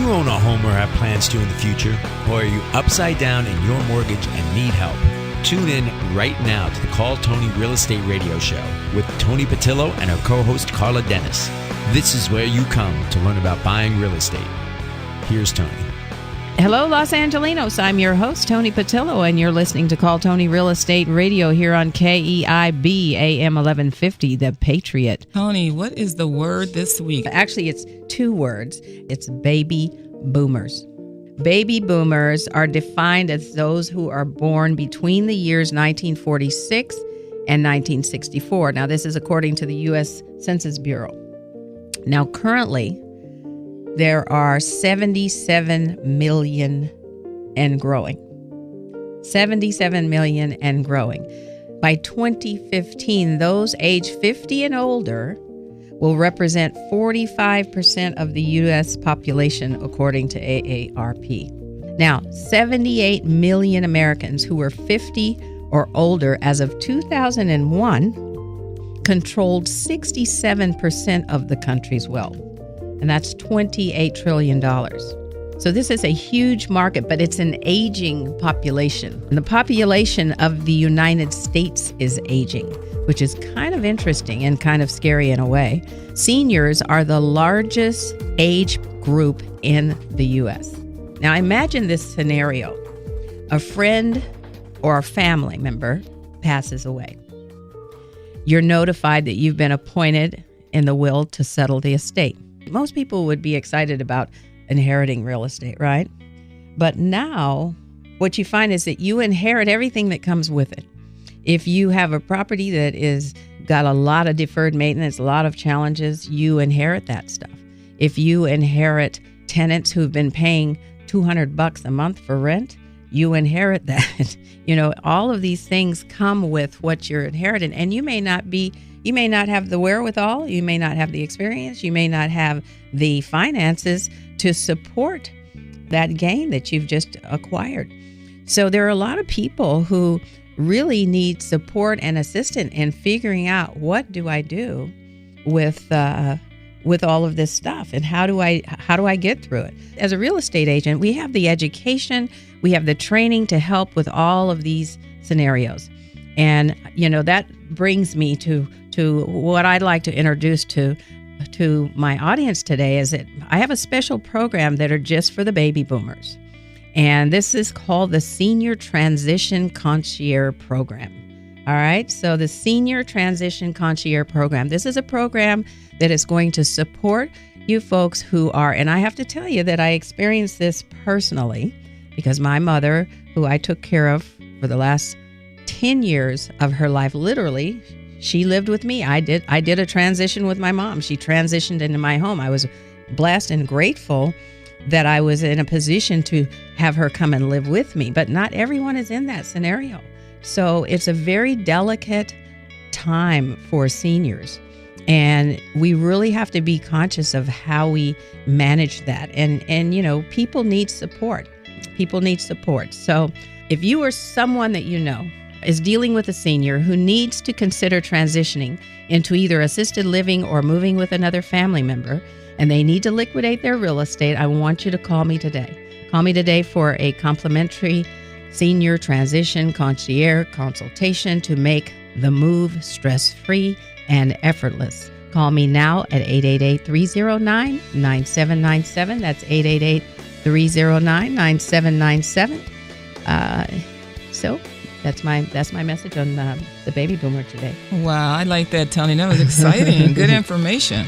you own a home or have plans to in the future? Or are you upside down in your mortgage and need help? Tune in right now to the Call Toni Real Estate Radio Show with Toni Patillo and her co-host Carla Dennis. This is where you come to learn about buying real estate. Here's Toni. Hello, Los Angelinos. I'm your host, Toni Patillo, and you're listening to Call Toni Real Estate Radio here on KEIB AM 1150, The Patriot. Toni, what is the word this week? Actually, it's two words. It's baby boomers. Baby boomers are defined as those who are born between the years 1946 and 1964. Now, this is according to the U.S. Census Bureau. Now, currently, there are 77 million and growing. 77 million and growing. By 2015, those age 50 and older will represent 45% of the U.S. population, according to AARP. Now, 78 million Americans who were 50 or older as of 2001 controlled 67% of the country's wealth, and that's $28 trillion. So this is a huge market, but it's an aging population. And the population of the United States is aging, which is kind of interesting and kind of scary in a way. Seniors are the largest age group in the U.S. Now imagine this scenario. A friend or a family member passes away. You're notified that you've been appointed in the will to settle the estate. Most people would be excited about inheriting real estate, right? But now what you find is that you inherit everything that comes with it. If you have a property that is got a lot of deferred maintenance, a lot of challenges, you inherit that stuff. If you inherit tenants who've been paying $200 a month for rent, you inherit that. All of these things come with what you're inheriting, and you may not have the wherewithal, you may not have the experience, you may not have the finances to support that gain that you've just acquired. So there are a lot of people who really need support and assistance in figuring out, what do I do with all of this stuff, and how do I get through it? As a real estate agent, we have the education, we have the training to help with all of these scenarios. And that brings me to what I'd like to introduce to my audience today is that I have a special program that are just for the baby boomers. And this is called the Senior Transition Concierge Program. All right. So the Senior Transition Concierge Program, this is a program that is going to support you folks who are, and I have to tell you that I experienced this personally because my mother, who I took care of for the last 10 years of her life, literally, she lived with me. I did a transition with my mom. She transitioned into my home. I was blessed and grateful that I was in a position to have her come and live with me, but not everyone is in that scenario. So it's a very delicate time for seniors, and we really have to be conscious of how we manage that. And people need support. People need support. So if you are someone that is dealing with a senior who needs to consider transitioning into either assisted living or moving with another family member, and they need to liquidate their real estate, I want you to call me today. Call me today for a complimentary Senior Transition Concierge consultation to make the move stress-free and effortless. Call me now at 888-309-9797. That's 888-309-9797. So that's my message on the baby boomer today. Wow, I like that, Toni. That was exciting. Good information.